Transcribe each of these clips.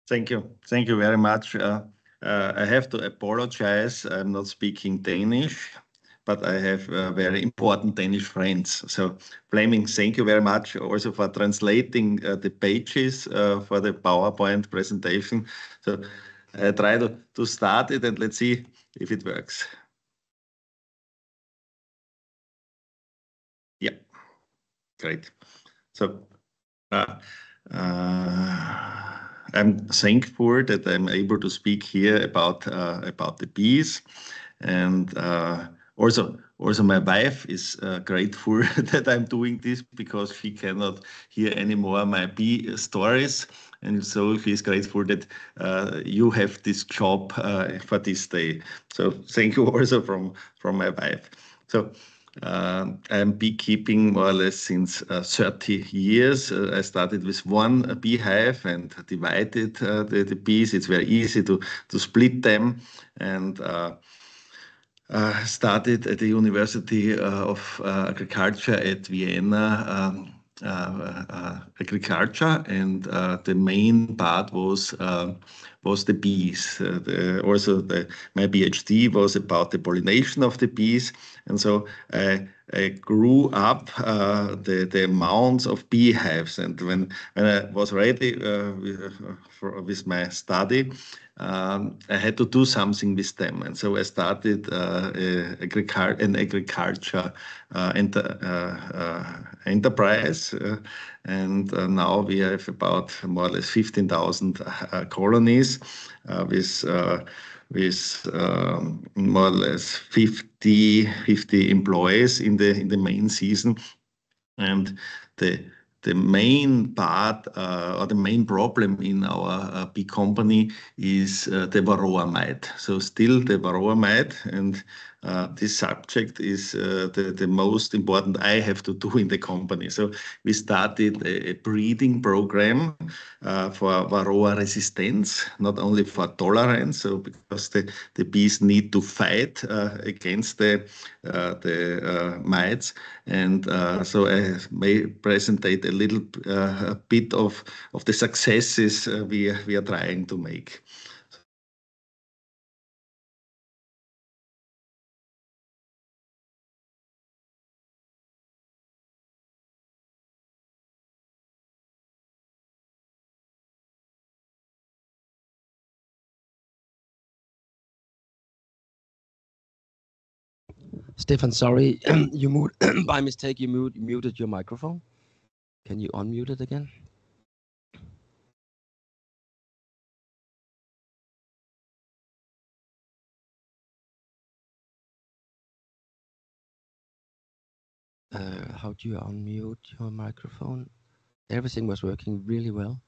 Thank you very much. I have to apologize. I'm not speaking Danish, but I have very important Danish friends. So, Fleming, thank you very much also for translating the pages for the PowerPoint presentation. So, I try to start it and let's see if it works. Yeah, great. So, I'm thankful that I'm able to speak here about the bees, and also my wife is grateful that I'm doing this because she cannot hear anymore my bee stories, and so she's grateful that you have this job for this day. So thank you also from my wife. So. I'm beekeeping more or less since 30 years. I started with one beehive and divided the bees. It's very easy to split them, and started at the University of Agriculture at Vienna. Agriculture, and the main part was the bees. My PhD was about the pollination of the bees, and so I grew up the amounts of beehives. And when I was ready with my study, I had to do something with them, and so I started an agriculture enterprise, and now we have about more or less 15,000 colonies with more or less 50 employees in the main season, and the main part or the main problem in our bee company is the varroa mite. So still the varroa mite, and this subject is the most important I have to do in the company. So we started a breeding program for varroa resistance, not only for tolerance, so because the bees need to fight against the mites, and so I may presentate a little bit of the successes we are trying to make. Stefan, sorry, you by mistake you muted your microphone. Can you unmute it again? How do you unmute your microphone? Everything was working really well.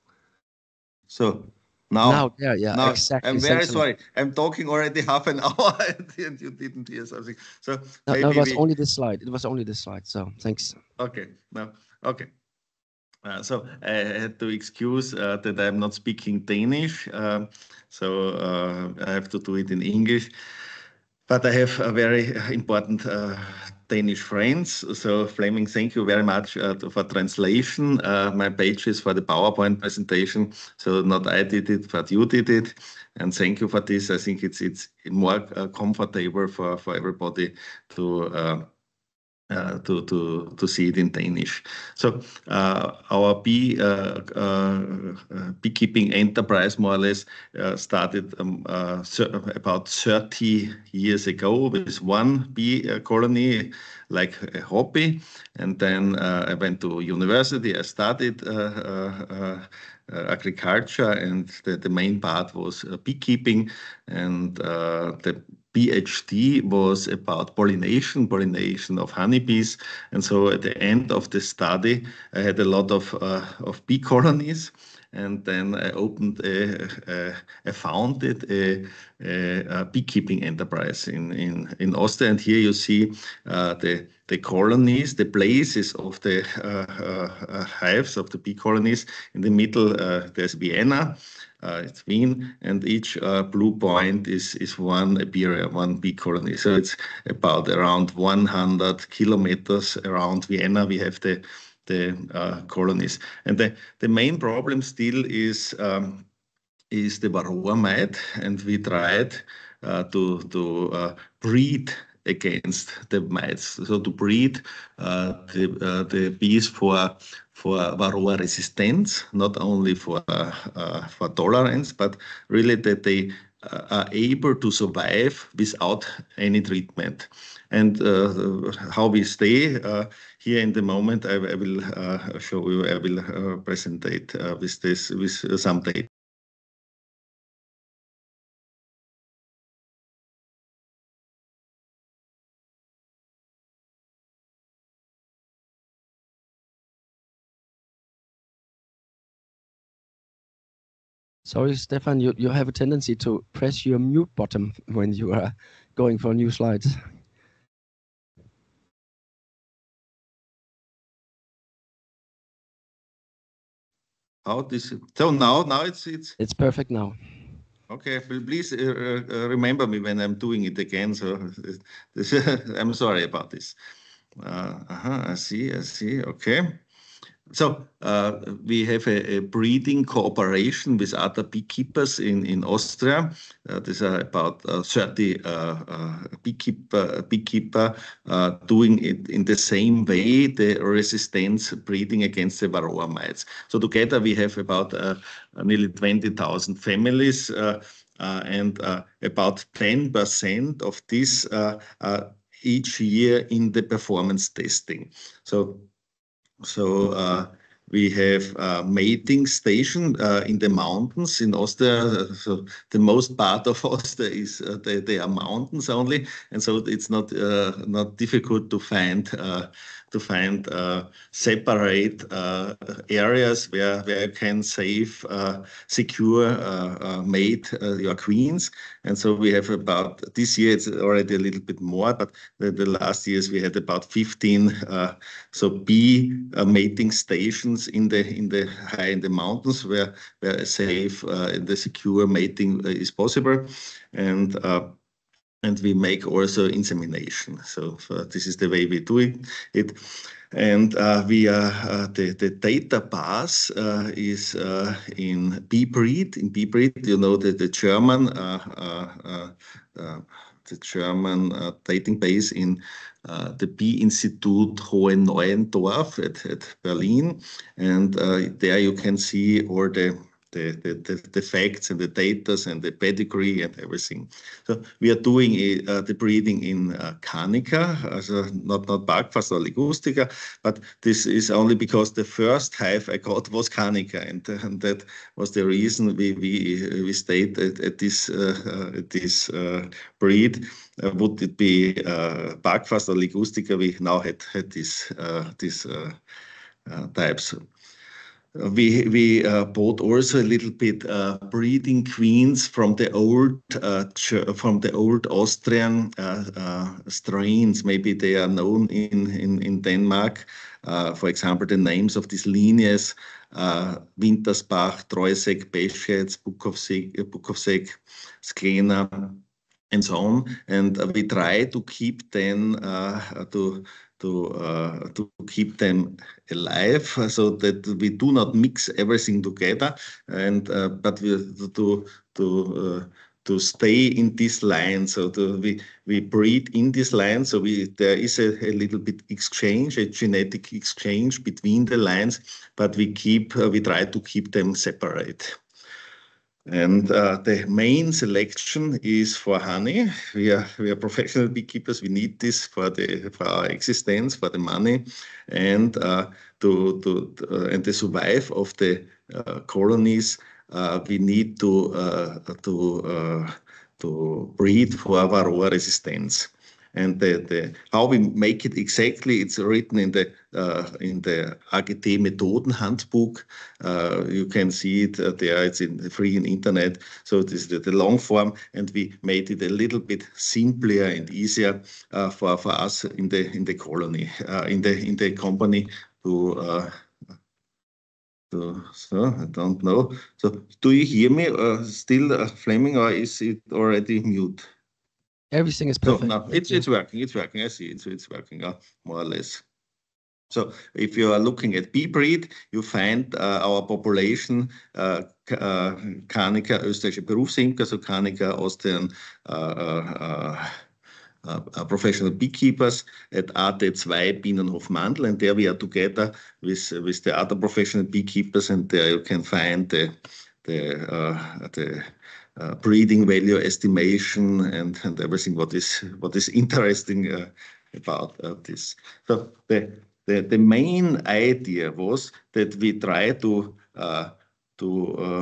So now yeah, now, exactly. I'm very sorry. I'm talking already half an hour and you didn't hear something. So no, it was only this slide. It was only this slide. So thanks. Okay. No. Okay. So I had to excuse that I'm not speaking Danish. So I have to do it in English. But I have a very important Danish friends. So Fleming, thank you very much for translation. My pages for the PowerPoint presentation. So not I did it, but you did it. And thank you for this. I think it's more comfortable for everybody to see it in Danish. So our beekeeping enterprise more or less started about 30 years ago with one bee colony, like a hobby. And then I went to university. I studied agriculture, and the main part was beekeeping, and the PhD was about pollination of honeybees. And so at the end of the study, I had a lot of bee colonies. And then I I founded a beekeeping enterprise in Austria. And here you see the colonies, the places of the hives of the bee colonies. In the middle, there's Vienna. It's Wien, and each blue point is one apiary, one bee colony. So it's about around 100 kilometers around Vienna. We have the colonies, and the main problem still is is the varroa mite, and we tried to breed against the mites, so to breed the bees for varroa resistance, not only for tolerance, but really that they are able to survive without any treatment. And how we stay here in the moment, I will show you. I will present with this with some data. Sorry, Stefan, you have a tendency to press your mute button when you are going for new slides. How this? So now it's perfect now. Okay, please remember me when I'm doing it again. So I'm sorry about this. I see. Okay. So we have a breeding cooperation with other beekeepers in Austria. These are about 30 beekeeper doing it in the same way, the resistance breeding against the varroa mites. So together we have about nearly 20,000 families, and about 10% of this each year in the performance testing. So we have a mating station in the mountains in Austria. So the most part of Austria is they are mountains only, and so it's not difficult to find separate areas where you can save, secure, mate your queens. And so we have about, this year it's already a little bit more, but the last years we had about 15 bee mating stations in the high in the mountains where a safe and the secure mating is possible. And we make also insemination. So this is the way we do it. And we are the data base is in bee-breed. In bee-breed, you know that the German dating base in the Bee Institute Hohenneuendorf at Berlin, and there you can see all the facts and the data and the pedigree and everything. So we are doing the breeding in Canica, also not Backfast or Ligustica, but this is only because the first hive I got was Canica, and that was the reason we stayed at this breed. Would it be Backfast or Ligustica? We now had these types. We bought also a little bit breeding queens from the old Austrian strains. Maybe they are known in Denmark. For example, the names of these lineages: Wintersbach, Treuseck, Beschetz, Bukovsek, Sklena, and so on. And we try to keep them to keep them alive, so that we do not mix everything together, and but we to stay in this line. So we breed in this line. So there is a little bit exchange, a genetic exchange between the lines, but we try to keep them separate. And the main selection is for honey. We are professional beekeepers. We need this for our existence, for the money, and and the survive of the colonies. We need to breed for varroa resistance. And how we make it exactly, it's written in the AGT Methodenhandbuch. You can see it there. It's free in internet. So this is the long form, and we made it a little bit simpler and easier for us in the colony, in the company to. So I don't know. So do you hear me still, Fleming, or is it already mute? Everything is perfect. So no, it's working. It's working. I see it. So it's working more or less. So if you are looking at bee breed, you find our population, Carnica, österreichische Berufsimker, so Carnica, Austrian professional beekeepers at AT2 Bienenhof Mandl, and there we are together with the other professional beekeepers, and there you can find the breeding value estimation and everything what is interesting about this. So the main idea was that we try to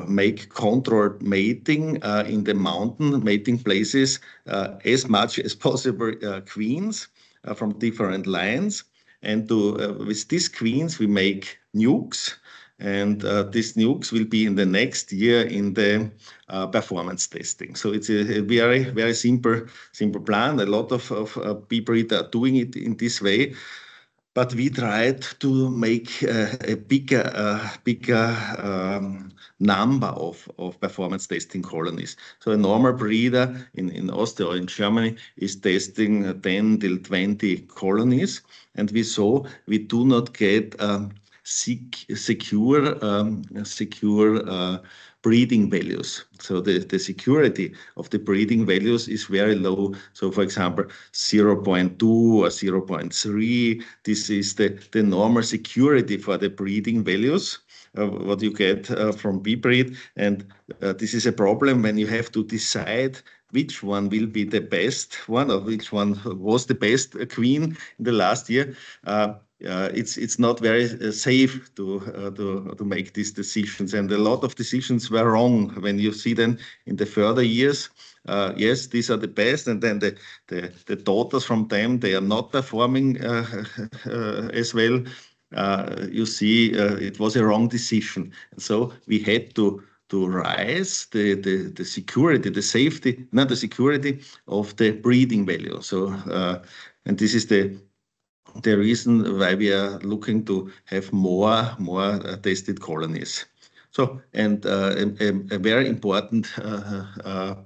make controlled mating in the mountain mating places as much as possible queens from different lines, and with these queens we make nukes, and these nukes will be in the next year in the performance testing. So it's a very simple plan. A lot of bee breeders are doing it in this way. But we tried to make a bigger number of performance testing colonies. So a normal breeder in Austria or in Germany is testing 10 till 20 colonies. And we saw we do not get secure breeding values. So the security of the breeding values is very low. So for example, 0.2 or 0.3, this is the normal security for the breeding values, what you get from bee breed. And this is a problem when you have to decide which one will be the best one or which one was the best queen in the last year. It's not very safe to make these decisions, and a lot of decisions were wrong when you see them in the further years. Yes, these are the best, and then the daughters from them, they are not performing as well. You see, it was a wrong decision, and so we had to rise the security, the safety, not the security of the breeding value. So, and this is the reason why we are looking to have more tested colonies. So, and a very important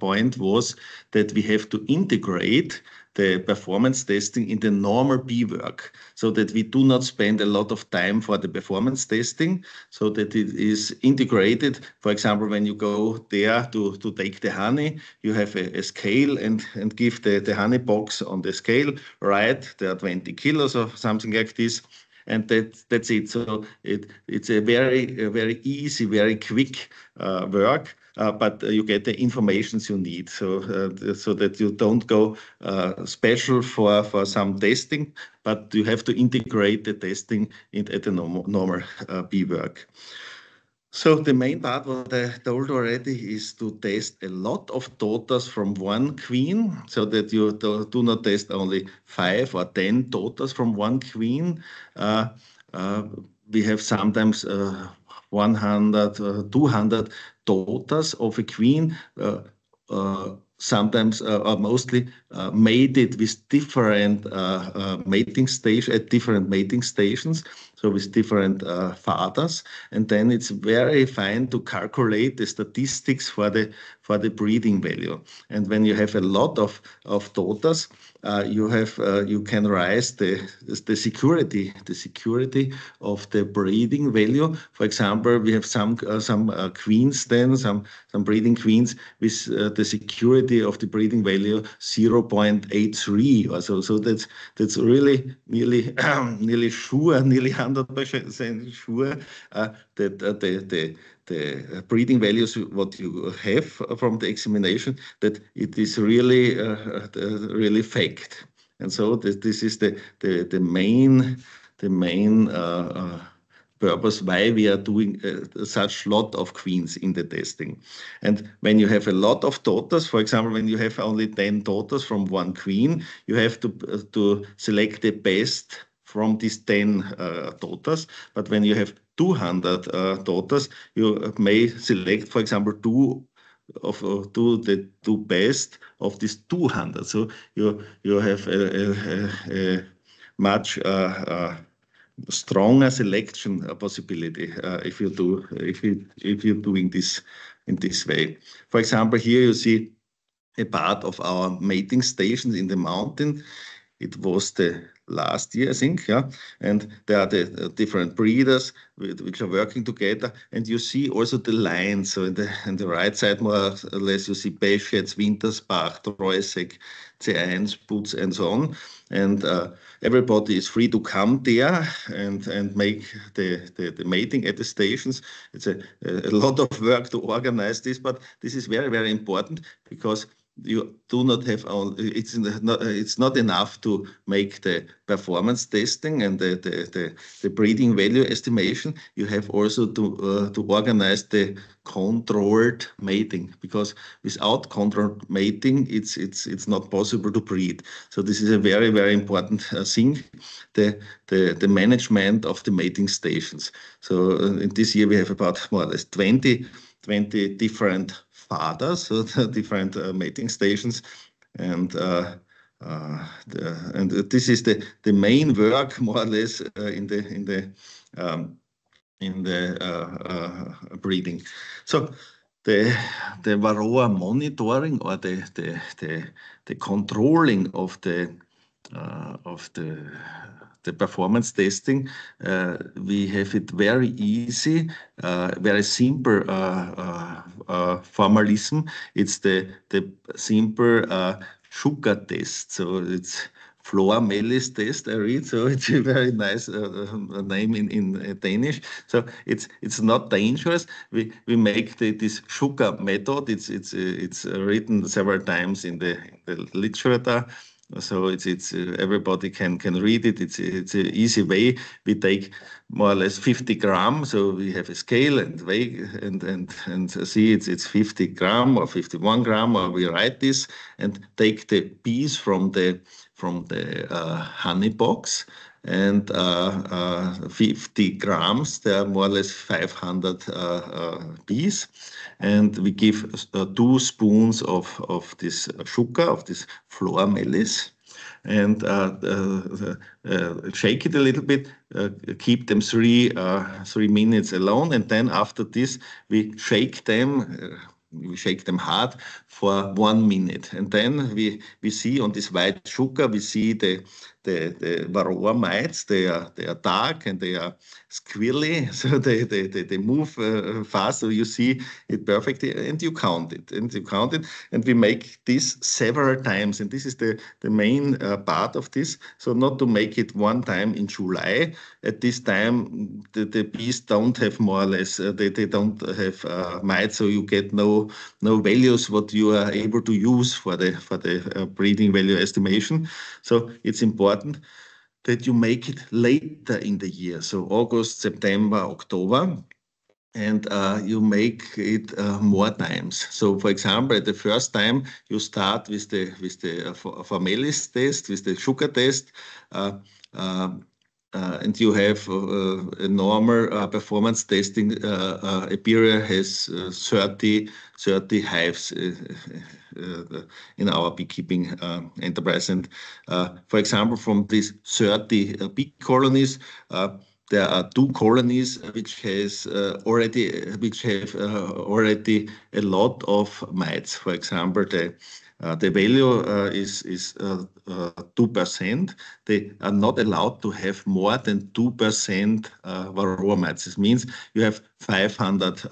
point was that we have to integrate the performance testing in the normal bee work, so that we do not spend a lot of time for the performance testing, so that it is integrated. For example, when you go there to take the honey, you have a scale and give the honey box on the scale, right? There are 20 kilos or something like this. And that's it. So it's a very easy, very quick work, but you get the informations you need. So that you don't go special for some testing, but you have to integrate the testing at the normal bee work. So the main part, what I told already, is to test a lot of daughters from one queen, so that you do not test only 5 or 10 daughters from one queen. We have sometimes 100, 200 daughters of a queen, sometimes mostly mated with different mating stage at different mating stations, so with different fathers, and then it's very fine to calculate the statistics for the breeding value. And when you have a lot of daughters, you can rise the security of the breeding value. For example, we have some queens, then some breeding queens with the security of the breeding value 0.83 or so. So that's really nearly sure, nearly 100% sure that the breeding values what you have from the examination, that it is really fact. And so this is the main purpose why we are doing such lot of queens in the testing. And when you have a lot of daughters, for example, when you have only 10 daughters from one queen, you have to select the best from these 10 daughters. But when you have 200 daughters, you may select, for example, the two best of these 200. So you have a much stronger selection possibility if you're doing this in this way. For example, here you see a part of our mating stations in the mountain. It was the last year, I think, yeah. And there are the different breeders which are working together, and you see also the lines. So on the right side, more or less, you see Beschetz, Wintersbach, Treusig, C1, Putz, and so on. And everybody is free to come there and make the mating at the stations. It's a lot of work to organize this, but this is very, very important, because you do not have only, it's not enough to make the performance testing and the breeding value estimation. You have also to organize the controlled mating, because without controlled mating, it's not possible to breed. So this is a very, very important thing, the management of the mating stations. So in this year we have about more or less 20 different fathers, so different mating stations, and this is the main work, more or less, in the breeding. So the varroa monitoring, or the controlling of the performance testing, we have it very easy, very simple formalism. It's the simple sugar test. So it's Flora Mellis test, I read. So it's a very nice name in Danish. So it's not dangerous. We make this sugar method. It's written several times in the literature. So it's everybody can read it. It's an easy way. We take more or less 50 grams. So we have a scale and weigh and see it's 50 grams or 51 grams, or we write this and take the bees from the honey box, and 50 grams. There are more or less 500 bees, and we give 2 spoons of this sugar, of this Flora Mellis, and shake it a little bit, keep them 3 minutes alone, and then after this we shake them. We shake them hard for 1 minute, and then we see on this white sugar, we see the varroa mites. They are dark and they are squirrely, so they move fast. So you see it perfectly, and you count it, and we make this several times, and this is the main part of this. So not to make it one time in July. At this time, the bees don't have, more or less, they don't have mites, so you get no values what you are able to use for the breeding value estimation. So it's important that you make it later in the year, so August, September, October, and you make it more times. So, for example, at the first time you start with the formalis test, with the sugar test, and you have a normal performance testing. Apiaria has 30 hives in our beekeeping enterprise. And for example, from these 30 bee colonies, there are 2 colonies which have already a lot of mites. For example, the value is 2%. They are not allowed to have more than 2% varroa mites. This means you have 500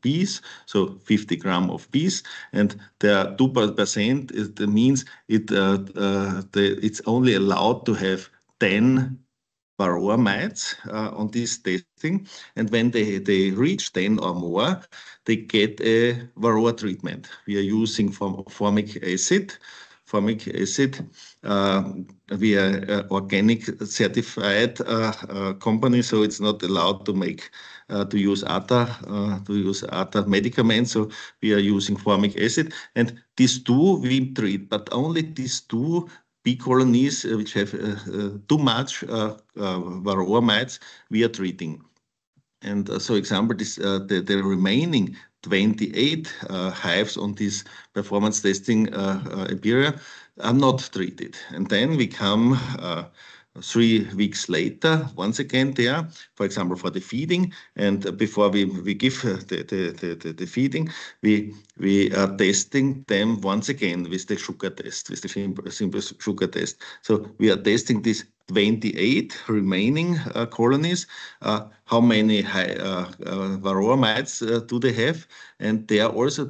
bees, so 50 grams of bees, and there are 2%. It means it's only allowed to have 10 varroa mites on this testing, and when they reach 10 or more, they get a varroa treatment. We are using formic acid. We are organic certified company, so it's not allowed to use other medicaments. So we are using formic acid, and these 2 we treat, but only these 2 bee colonies which have too much varroa mites we are treating. And so, example, the remaining 28 hives on this performance testing Apiaria are not treated. And then we come 3 weeks later, once again there, for example, for the feeding. And before we give the feeding, we are testing them once again with the sugar test, with the simple sugar test. So we are testing these 28 remaining colonies. How many varroa mites do they have? And they are also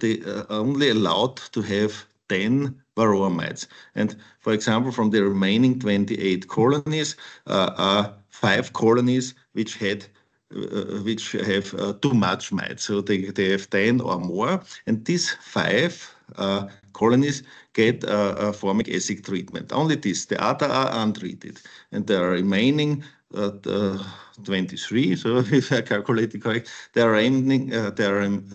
only allowed to have 10 varroa mites. And for example, from the remaining 28 colonies, are 5 colonies which have too much mites. So they have 10 or more. And these 5 colonies get a formic acid treatment. Only this. The other are untreated. And the remaining 23, so if I calculate it correct, there are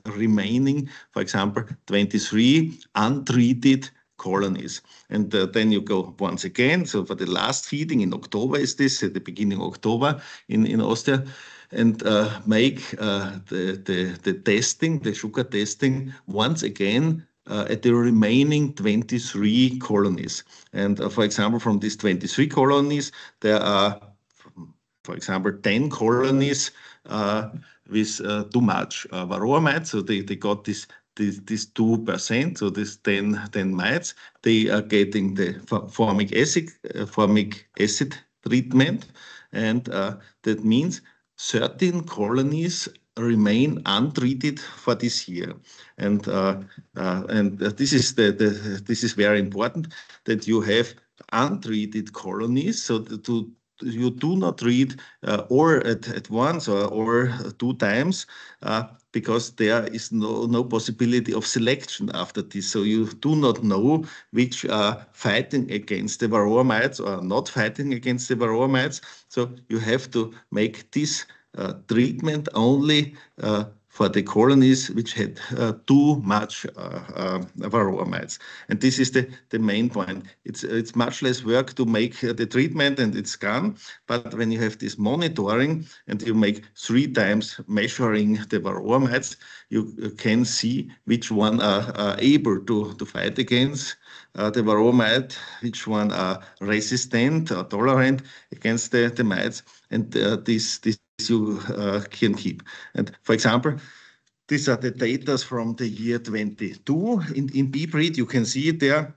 remaining, for example, 23 untreated colonies. And then you go once again. So for the last feeding in October is this, at the beginning of October in Austria, and make the testing, the sugar testing, once again at the remaining 23 colonies. And for example, from these 23 colonies, there are, for example, 10 colonies with too much varroa mites. So they got this 2%, so this 10 mites. They are getting the formic acid treatment, and that means 13 colonies remain untreated for this year, and this is very important that you have untreated colonies, so you do not treat or at once or 2 times, because there is no possibility of selection after this. So you do not know which are fighting against the varroa mites or not fighting against the varroa mites. So you have to make this treatment only for the colonies which had too much varroa mites. And this is the main point. It's much less work to make the treatment and it's gone. But when you have this monitoring and you make 3 times measuring the varroa mites, you can see which one are able to fight against the varroa mite, which one are resistant or tolerant against the mites. And this you can keep. And for example, these are the data from the year 22 in bee breed. You can see it there.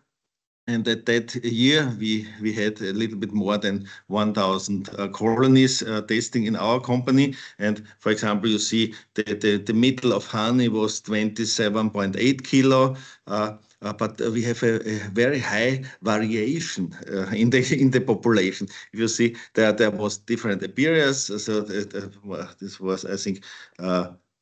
And at that year, we had a little bit more than 1,000 colonies testing in our company. And for example, you see the middle of honey was 27.8 kilo. But we have a very high variation in the population. If you see, there was different apiaries. So this was, I think,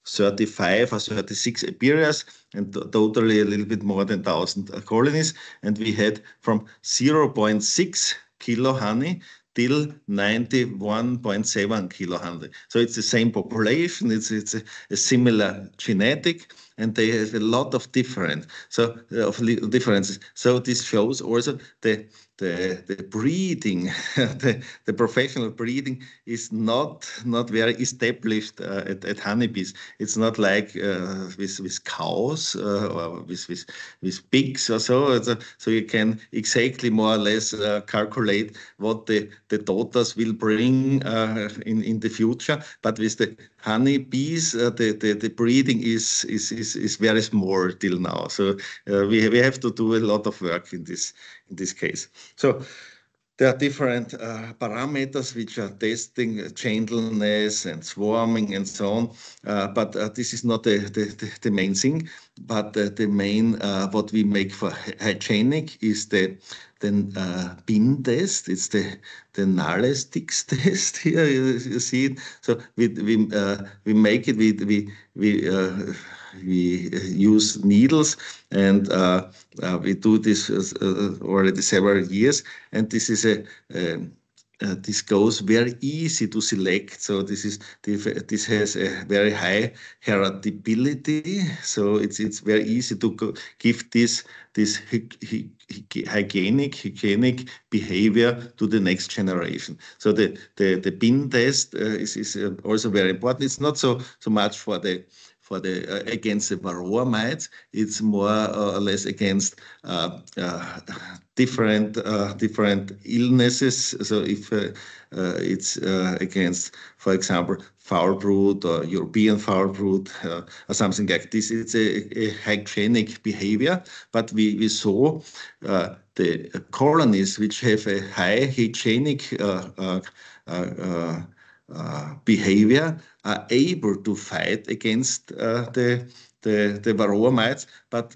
35 or 36 apiaries, and totally a little bit more than 1,000 colonies. And we had from 0.6 kilo honey till 91.7 kilo honey. So it's the same population. It's a similar genetic, and they have a lot of differences. So this shows also the breeding, the professional breeding is not very established at honeybees. It's not like with cows or with pigs or so. So you can exactly more or less calculate what the daughters will bring in the future. But with the honeybees, the breeding is very small till now. So we have to do a lot of work in this case. So there are different parameters which are testing gentleness and swarming and so on, but this is not the main thing. But the main what we make for hygienic is the bin test. It's the Nalle sticks test. Here you see it. So we make it. We use needles, and we do this already several years. And this is this goes very easy to select. So this has a very high heritability. So it's very easy to give this hygienic behavior to the next generation. So the bin test is also very important. It's not so much for against the varroa mites. It's more or less against different illnesses. So if it's against, for example, foul brood or European foul brood or something like this, it's a hygienic behavior. But we saw the colonies which have a high hygienic behavior are able to fight against the varroa mites, but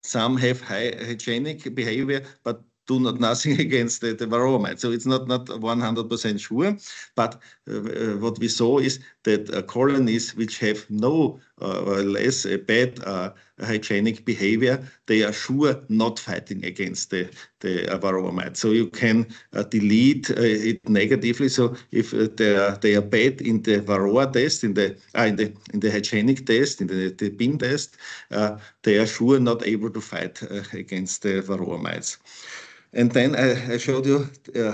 some have high hygienic behavior, but do nothing against the varroa mites. So it's not 100% sure. But what we saw is that colonies which have no or less bad hygienic behavior, they are sure not fighting against the varroa mites. So you can delete it negatively. So if they are bad in the varroa test, in the hygienic test, in the bin test, they are sure not able to fight against the varroa mites. And then I showed you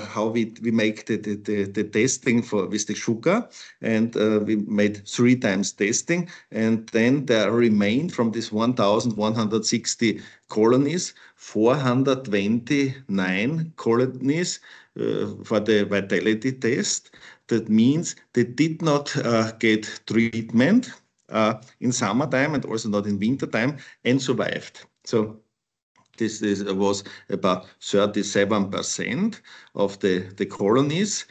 how we make the testing with the sugar, and we made 3 times testing, and then there remained from this 1,160 colonies 429 colonies for the vitality test. That means they did not get treatment in summertime and also not in wintertime and survived. So this was about 37% of the colonies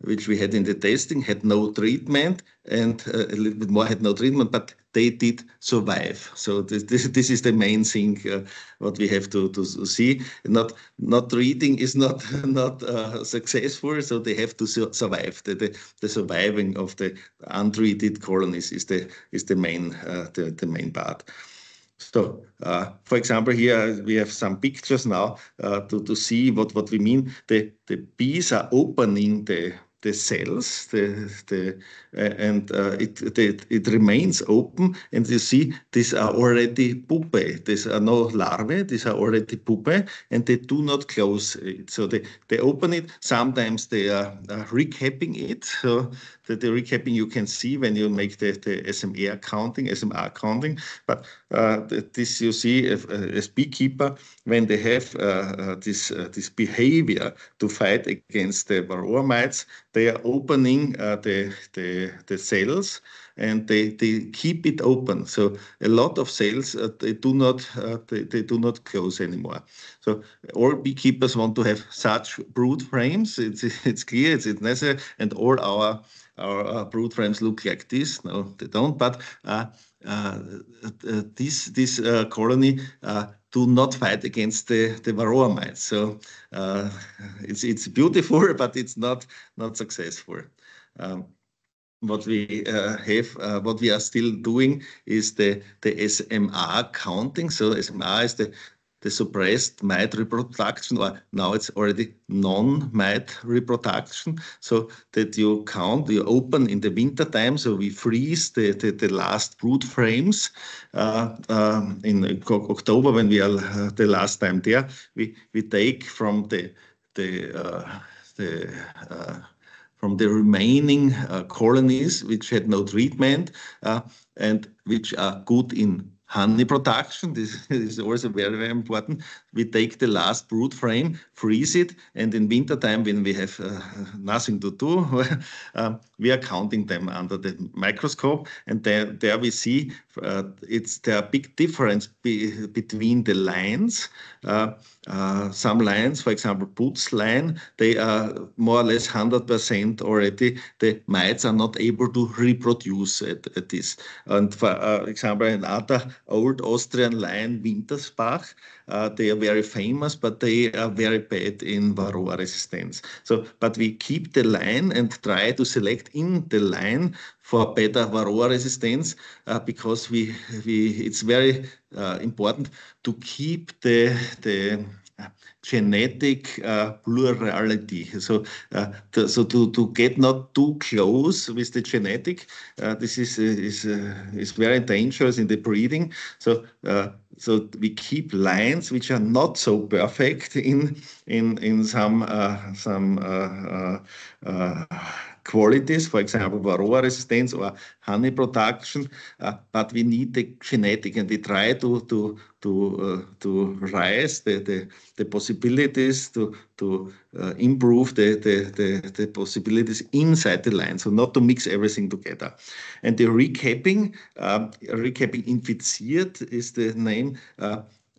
which we had in the testing had no treatment, and a little bit more had no treatment, but they did survive. So this is the main thing what we have to see. Not treating is not successful, so they have to survive. The surviving of the untreated colonies is the main part. So, for example, here we have some pictures now to see what we mean. The bees are opening the cells, and it remains open, and you see these are already pupae. These are no larvae. These are already pupae, and they do not close it. So they open it. Sometimes they are recapping it. So the recapping you can see when you make the SMR counting. But this you see as beekeeper, when they have this behavior to fight against the varroa mites, they are opening the cells, and they keep it open. So a lot of cells they do not close anymore. So all beekeepers want to have such brood frames. It's clear, it's necessary, and all our brood frames look like this. No, they don't. But this colony do not fight against the varroa mites. So it's beautiful, but it's not successful. What we what we are still doing is the SMR counting. So SMR is the suppressed mite reproduction, or now it's already non-mite reproduction, so that you count, you open in the winter time, so we freeze the last brood frames in October when we are the last time there. We take from the remaining colonies which had no treatment and which are good in honey production. This is also very, very important. We take the last brood frame, freeze it, and in wintertime, when we have nothing to do, we are counting them under the microscope, and there we see there are big difference between the lines. Some lines, for example, Putz line, they are more or less 100% already. The mites are not able to reproduce at this. And for example, another old Austrian line, Wintersbach, they are very famous, but they are very bad in varroa resistance. So, but we keep the line and try to select in the line for better varroa resistance, because it's very important to keep the genetic plurality. So, to get not too close with the genetic, this is very dangerous in the breeding. So so we keep lines which are not so perfect in some qualities, for example, varroa resistance or honey production, but we need the genetic, and we try to rise the possibilities to improve the possibilities inside the line, so not to mix everything together. And the recapping infiziert is the name,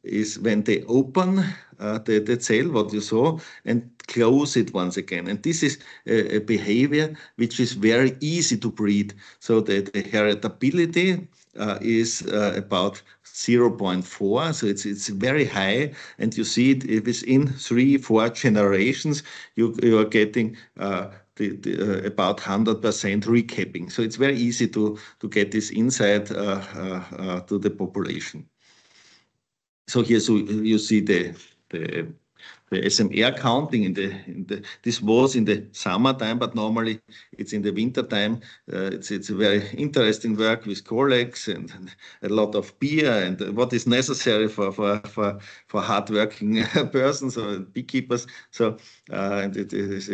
is when they open the cell, what you saw, and close it once again. And this is a behavior which is very easy to breed. So the heritability is about 0.4, so it's very high, and you see it within 3-4 generations, you are getting about 100% recapping. So it's very easy to get this insight to the population. So here, so you see the SMR counting this was in the summertime, but normally it's in the winter time. It's a very interesting work with colleagues and a lot of beer and what is necessary for hardworking persons or beekeepers. So and it is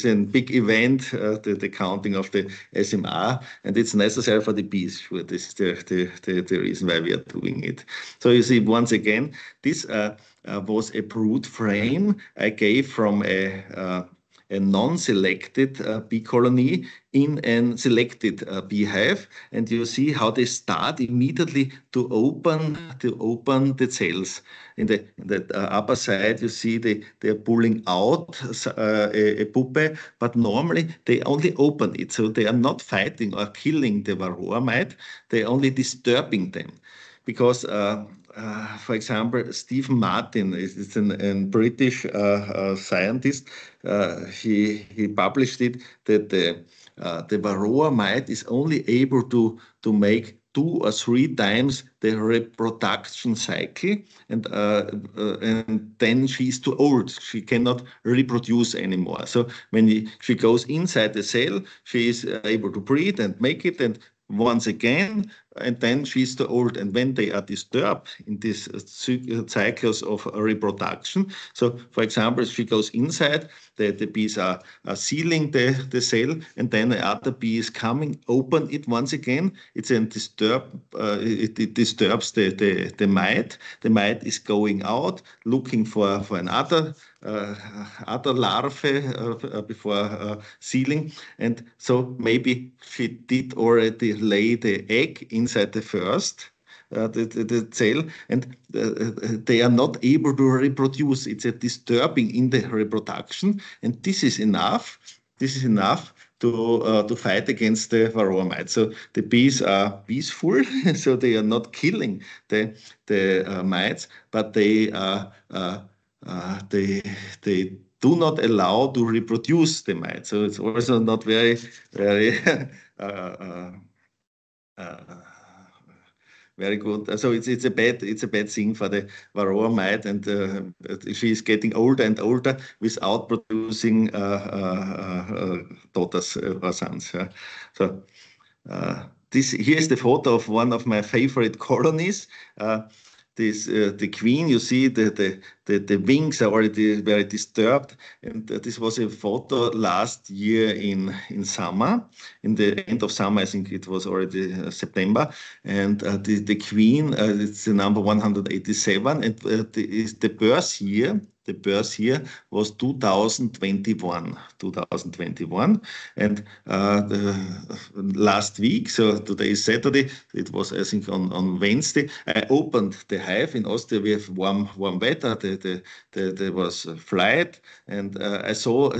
a big event, the counting of the SMR, and it's necessary for the bees. Sure, this is the reason why we are doing it. So you see, once again, this was a brood frame I gave from a non-selected bee colony in a selected beehive, and you see how they start immediately to open the cells. In the upper side, you see they are pulling out a pupae, but normally they only open it, so they are not fighting or killing the varroa mite. They are only disturbing them. Because, for example, Stefan Mandl is a British scientist. He published it that the varroa mite is only able to make 2 or 3 times the reproduction cycle, and then she's too old. She cannot reproduce anymore. So when she goes inside the cell, she is able to breed and make it, and once again, and then she's too old. And when they are disturbed in these cycles of reproduction, so for example, she goes inside, the bees are sealing the cell, and then the other bee is coming, open it once again. It's a it disturbs the mite. The mite is going out, looking for another other larvae before sealing, and so maybe she did already lay the egg inside the first the cell, and they are not able to reproduce. It's a disturbing in the reproduction, and this is enough. This is enough to fight against the varroa mite. So the bees are peaceful, so they are not killing the mites, but they do not allow to reproduce the mite. So it's also not very very good. So it's a bad thing for the varroa mite, and she is getting older and older without producing daughters or sons. Yeah. So here is the photo of one of my favorite colonies. The queen, you see the wings are already very disturbed, and this was a photo last year in summer, in the end of summer. I think it was already September, and the queen, it's the number 187, and the birth year. The birth year was 2021, and last week, so today is Saturday, it was, I think, on Wednesday, I opened the hive. In Austria we have warm weather, there was a flight, and I saw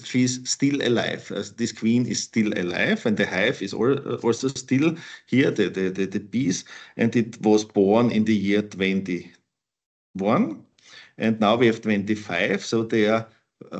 she's still alive. This queen is still alive, and the hive is also still here, the bees, and it was born in the year 21. And now we have 25, so they are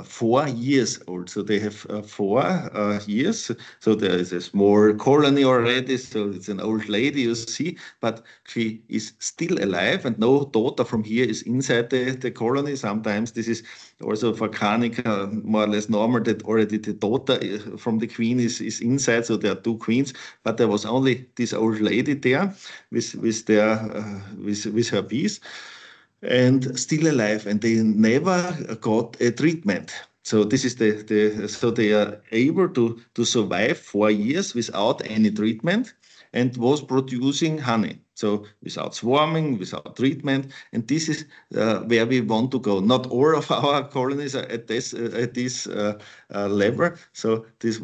4 years old. So they have 4 years. So there is a small colony already. So it's an old lady, you see, but she is still alive, and no daughter from here is inside the colony. Sometimes this is also for Carnica more or less normal that already the daughter from the queen is inside. So there are 2 queens, but there was only this old lady there with her bees, and still alive, and they never got a treatment. So this is so they are able to survive 4 years without any treatment, and was producing honey. So without swarming, without treatment, and this is where we want to go. Not all of our colonies are at this level. So this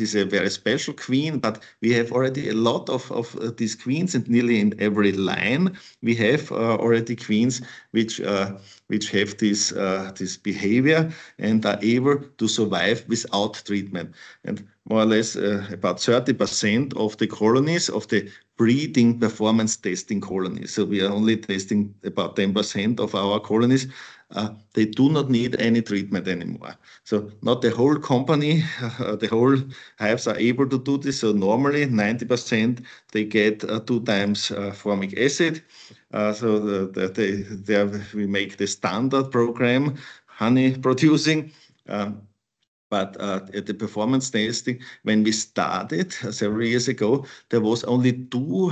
is a very special queen, but we have already a lot of these queens, and nearly in every line we have already queens which have this behavior and are able to survive without treatment. And more or less about 30% of the colonies of the breeding performance testing colonies. So we are only testing about 10% of our colonies. They do not need any treatment anymore. So not the whole company, the whole hives are able to do this. So normally 90% they get 2 times formic acid. So there we make the standard program, honey producing. But at the performance testing, when we started several years ago, there was only 2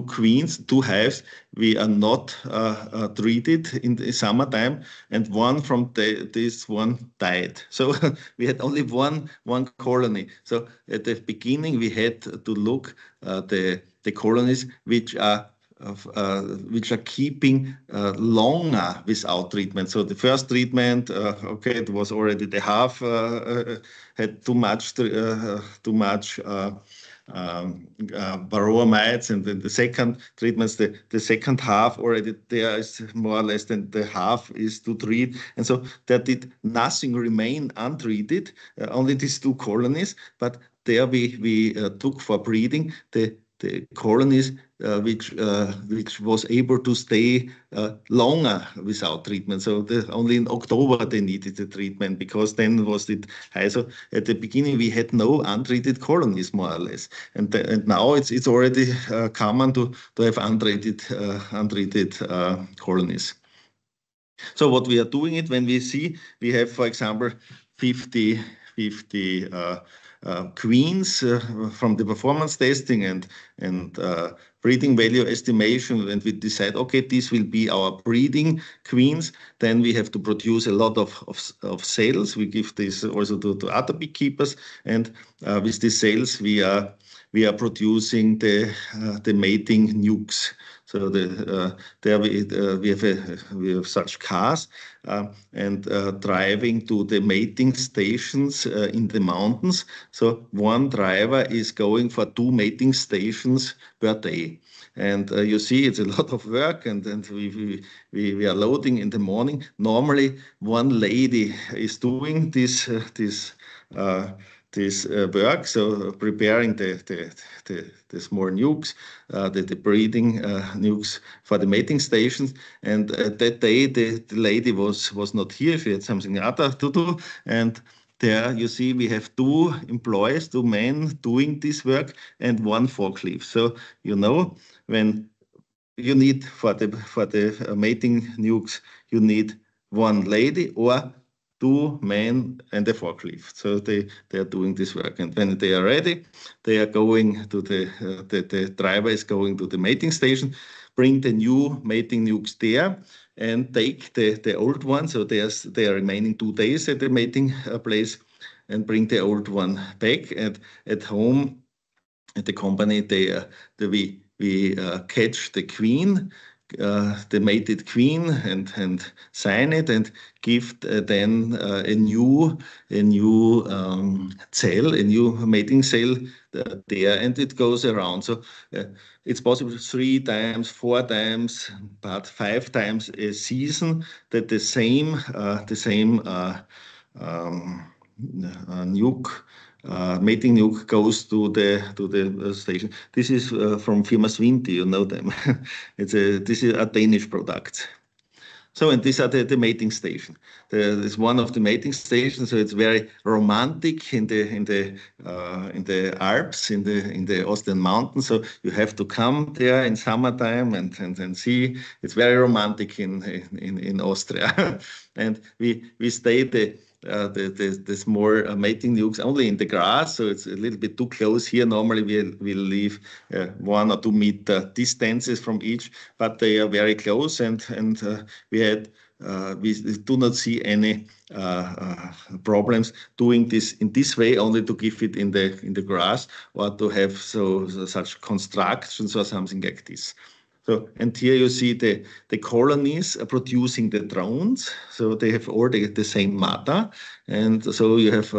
queens, 2 hives. We are not treated in the summertime, and one from this one died. So we had only one colony. So at the beginning, we had to look the colonies which are keeping longer without treatment. So the first treatment, okay, it was already the half had too much varroa mites, and then the second treatments, the second half already there is more or less than the half is to treat, and so there did nothing remain untreated, only these 2 colonies. But there we took for breeding the colonies which was able to stay longer without treatment. So only in October they needed the treatment, because then was it high. So at the beginning we had no untreated colonies, more or less, and now it's already common to have untreated colonies. So what we are doing it when we see we have, for example, 50 queens from the performance testing and breeding value estimation, and we decide, okay, this will be our breeding queens. Then we have to produce a lot of cells. We give this also to other beekeepers, and with these cells we are producing the mating nukes. So there we have such cars and driving to the mating stations in the mountains. So one driver is going for 2 mating stations per day. And you see, it's a lot of work, and we are loading in the morning. Normally, one lady is doing this work, so preparing the small nukes, the breeding nukes for the mating stations. And that day, the lady was not here. She had something other to do, and there you see we have 2 employees, 2 men doing this work, and 1 forklift. So when you need for the mating nukes, you need 1 lady or 2 men and a forklift. So they are doing this work, and when they are ready, they are going to the driver is going to the mating station, bring the new mating nukes there, and take the old one. So they are remaining 2 days at the mating place, and bring the old one back. And at home, at the company, we catch the queen, the mated queen, and sign it, and give then a new cell, a new mating cell there, and it goes around. So it's possible 3 times, 4 times, but 5 times a season that the same nuke. Mating nuke goes to the station. This is from Firma Swinti, you know them. This is a Danish product. So, and these are the mating station. It's one of the mating stations. So it's very romantic in the Alps, in the Austrian mountains. So you have to come there in summertime and see. It's very romantic in Austria. And we stay the small mating nukes only in the grass, so it's a little bit too close here. Normally we leave 1 or 2 meter distances from each, but they are very close, and we do not see any problems doing this in this way, only to give it in the grass or to have such constructions or something like this. So, and here you see the colonies producing the drones. So they have all the same mother, and so you have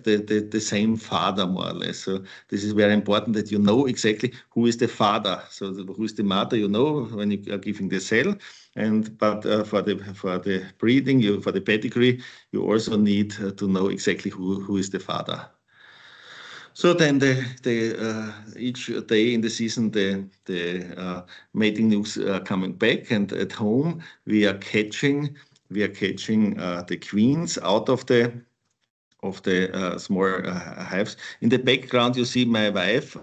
the same father, more or less. So this is very important that you know exactly who is the father. So who is the mother, you know when you are giving the cell. But for the breeding, for the pedigree, you also need to know exactly who is the father. So then each day in the season, the mating nukes are coming back, and at home we are catching the queens out of the small hives. In the background, you see my wife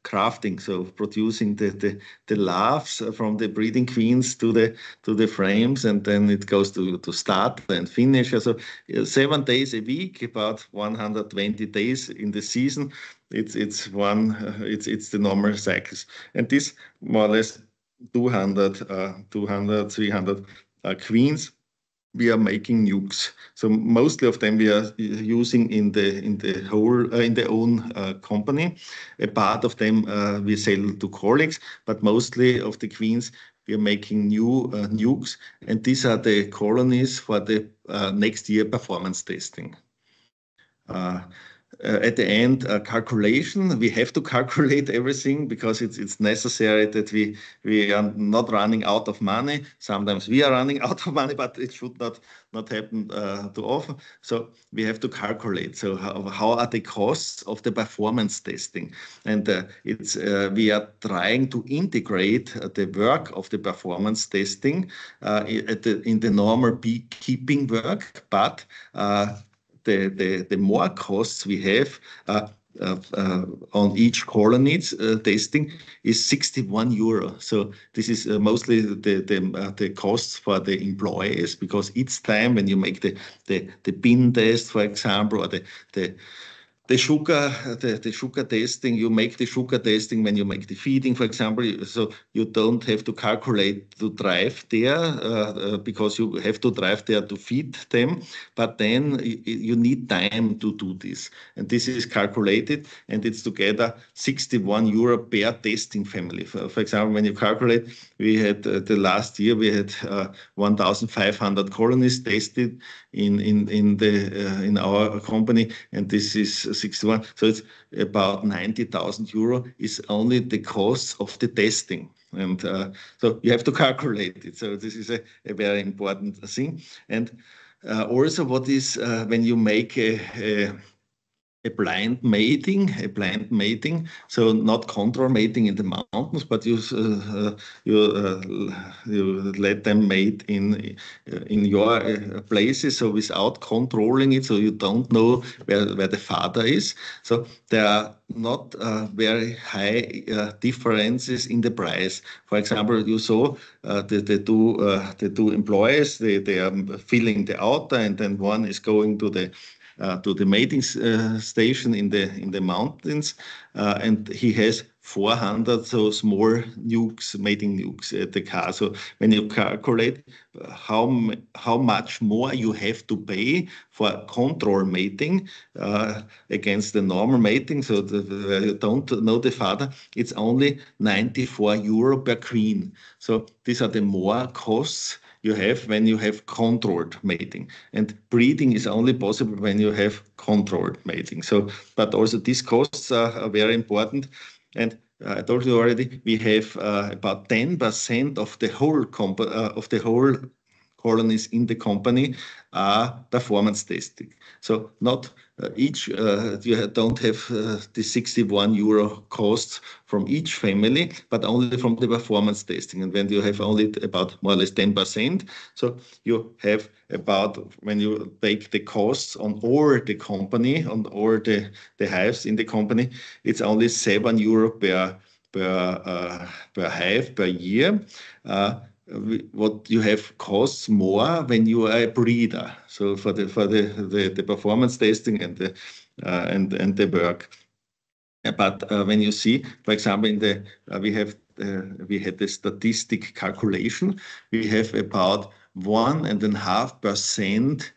crafting, so producing the larves from the breeding queens to the frames, and then it goes to start and finish. So 7 days a week, about 120 days in the season. It's the normal cycles, and this more or less 200, 300 queens. We are making nukes. So mostly of them we are using in the own company. A part of them we sell to colleagues, but mostly of the queens we are making new nukes, and these are the colonies for the next year performance testing. At the end, calculation. We have to calculate everything because it's necessary that we are not running out of money. Sometimes we are running out of money, but it should not happen too often. So we have to calculate. So how are the costs of the performance testing? And we are trying to integrate the work of the performance testing in the normal beekeeping work, but the more costs we have on each colony testing is €61. So this is mostly the costs for the employees, because each time when you make the bin test, for example, or the sugar testing, you make the sugar testing when you make the feeding, for example, so you don't have to calculate to drive there because you have to drive there to feed them, but then you need time to do this. And this is calculated, and it's together €61 per testing family. For example, when you calculate, we had the last year, we had 1,500 colonies tested in our company, and this is 61. So it's about €90,000 is only the cost of the testing. And so you have to calculate it. So this is a very important thing. And also what is when you make a blind mating, so not control mating in the mountains, but you let them mate in your places, so without controlling it, so you don't know where the father is. So there are not very high differences in the price. For example, you saw the two employees, they are filling the outer, and then one is going to the mating station in the mountains, and he has 400 so small nukes, mating nukes at the car. So when you calculate how much more you have to pay for control mating against the normal mating, so you don't know the father, it's only €94 per queen. So these are the more costs you have when you have controlled mating, and breeding is only possible when you have controlled mating. So, but also these costs are very important. And I told you already, we have about 10% of the whole colonies in the company are performance testing. So not each, you don't have the 61 euro costs from each family, but only from the performance testing. And when you have only about more or less 10%, so you have about, when you take the costs on all the company, on all the hives in the company, it's only 7 euro per hive per year. What you have costs more when you are a breeder. So for the performance testing and the work. But when you see, for example, in the we had the statistic calculation. We have about 1.5%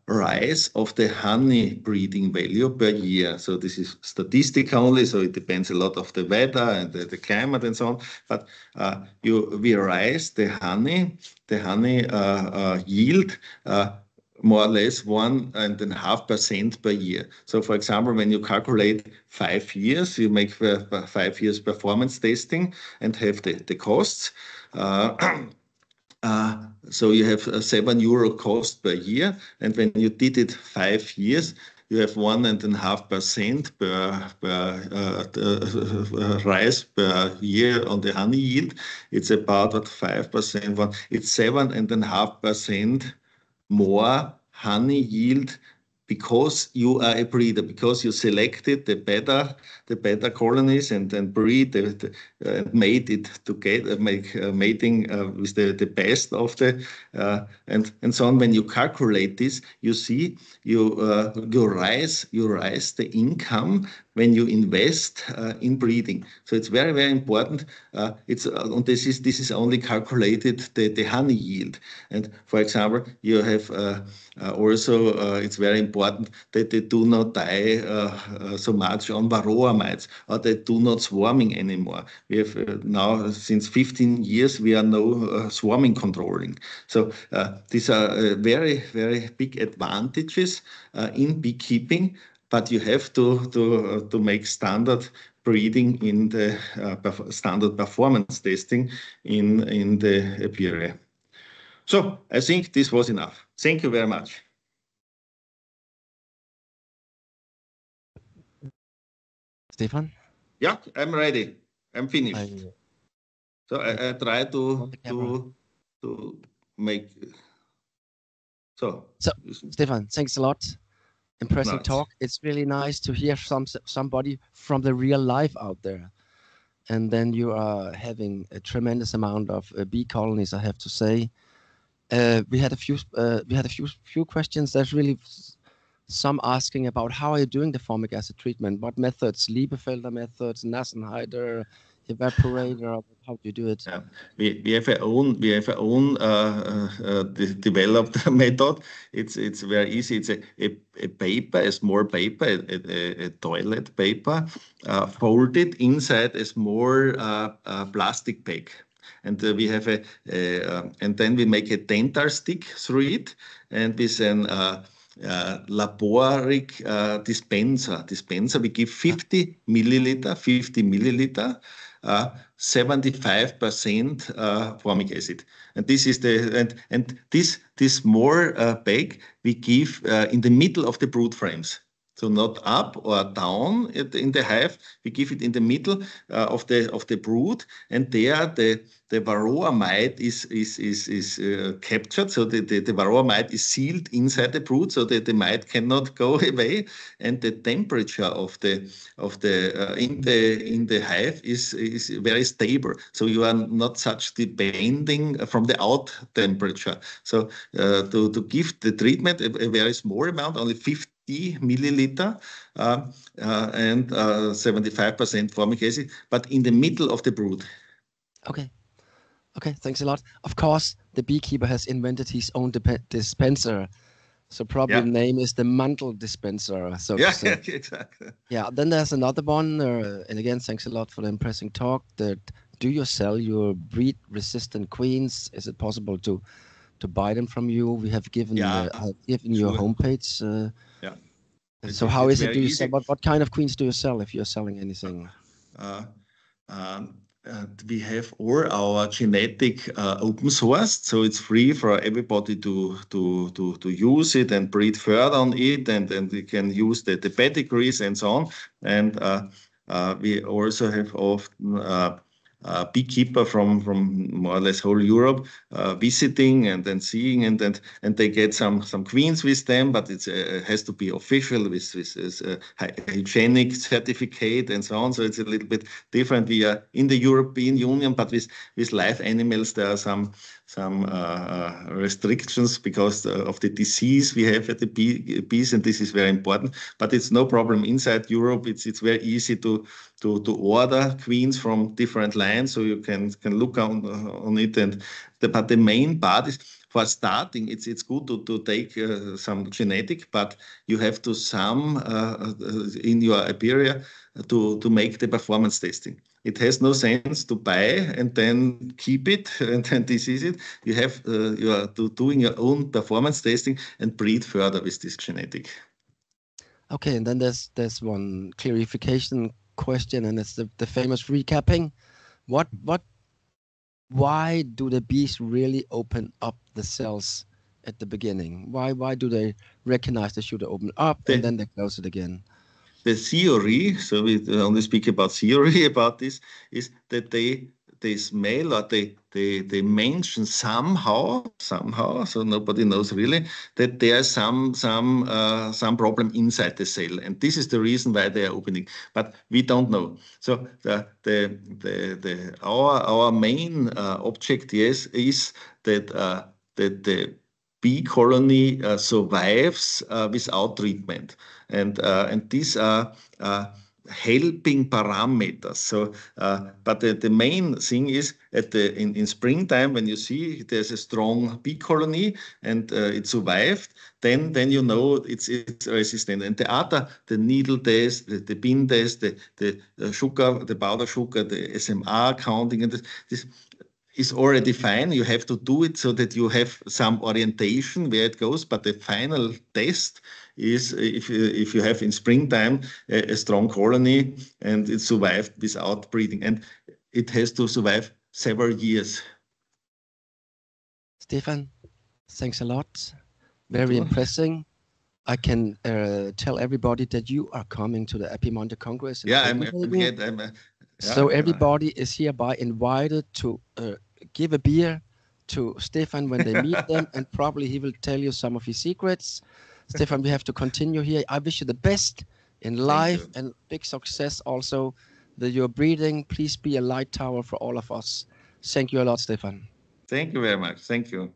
rise of the honey breeding value per year. So this is statistic only, so it depends a lot of the weather and the climate and so on. But we rise the honey yield more or less 1.5% per year. So for example, when you calculate 5 years, you make 5 years performance testing and have the costs. So you have a 7 euro cost per year, and when you did it 5 years, you have 1.5% per rise per year on the honey yield. It's about 5%. It's 7.5% more honey yield because you are a breeder, because you selected the better colonies and then breed and made it to make mating with the best of the and so on. When you calculate this, you see you rise the income when you invest in breeding. So it's very, very important. This is only calculated the honey yield. And for example, you have also it's very important that they do not die so much on varroa mites, or they do not swarming anymore. We have now since 15 years we are no swarming controlling. So these are very, very big advantages in beekeeping. But you have to make standard breeding in the standard performance testing in the apiary. So I think this was enough. Thank you very much. Stefan? Yeah, I'm ready. I'm finished. So I try to make. So Stefan, thanks a lot. Impressive talk. It's really nice to hear somebody from the real life out there. And then you are having a tremendous amount of bee colonies, I have to say. We had a few questions. There's really some asking about how are you doing the formic acid treatment? What methods? Liebefelder methods, næsten, evaporator. How do you do it? Yeah. We have our own developed method. It's very easy. It's a paper, a small paper, a toilet paper, folded inside a small plastic bag. And we have and then we make a dental stick through it, and with an laboric dispenser. We give 50 milliliter, 75% formic acid, and this is this small bag we give in the middle of the brood frames. So not up or down in the hive. We give it in the middle of the brood, and there the varroa mite is captured. So the varroa mite is sealed inside the brood, so that the mite cannot go away. And the temperature of the in the hive is very stable. So you are not such depending from the out temperature. So to give the treatment a very small amount, only 50 milliliter and 75% formic acid, but in the middle of the brood. Okay, thanks a lot. Of course, the beekeeper has invented his own dispenser, so probably the name is the Mandel dispenser. So exactly. Yeah, then there's another one, and again, thanks a lot for the impressive talk. Do you sell your breed-resistant queens? Is it possible to buy them from you? We have given your homepage. So how is it? Do you sell? What kind of queens do you sell if you're selling anything? we have all our genetic open sourced, so it's free for everybody to use it and breed further on it, and we can use the pedigrees and so on. And we also have often beekeeper from more or less whole Europe visiting and then seeing, and they get some queens with them, but it has to be official with hygienic certificate and so on. So it's a little bit different. We are in the European Union, but with live animals there are some restrictions because of the disease we have at the bees, and this is very important. But it's no problem inside Europe. It's very easy to order queens from different lands, so you can look on it. But the main part is, for starting, it's good to take some genetic, but you have to in your apiary to make the performance testing. It has no sense to buy and then keep it and then disease it. You are doing your own performance testing and breed further with this genetic. Okay, and then there's one clarification question, and it's the famous recapping. Why do the bees really open up the cells at the beginning? Why do they recognize they should open up and then they close it again? The theory, so we only speak about theory about this, is that they smell, or they mention somehow, so nobody knows really, that there's some problem inside the cell, and this is the reason why they are opening. But we don't know. So our main object, yes, is that the bee colony survives without treatment, and these are helping parameters. So, but the main thing is in springtime, when you see there's a strong bee colony and it survived, then you know it's resistant. And the needle test, the bean test, the sugar, the powder sugar, the SMR counting, and this is already fine. You have to do it so that you have some orientation where it goes. But the final test is if you have in springtime a strong colony and it survived without breeding, and it has to survive several years. Stefan, thanks a lot. Very impressive. I can tell everybody that you are coming to the Apimonte Congress. So everybody is hereby invited to give a beer to Stefan when they meet them, and probably he will tell you some of his secrets. Stefan, we have to continue here. I wish you the best in life and big success also that you're breeding. Please be a light tower for all of us. Thank you a lot, Stefan. Thank you very much. Thank you.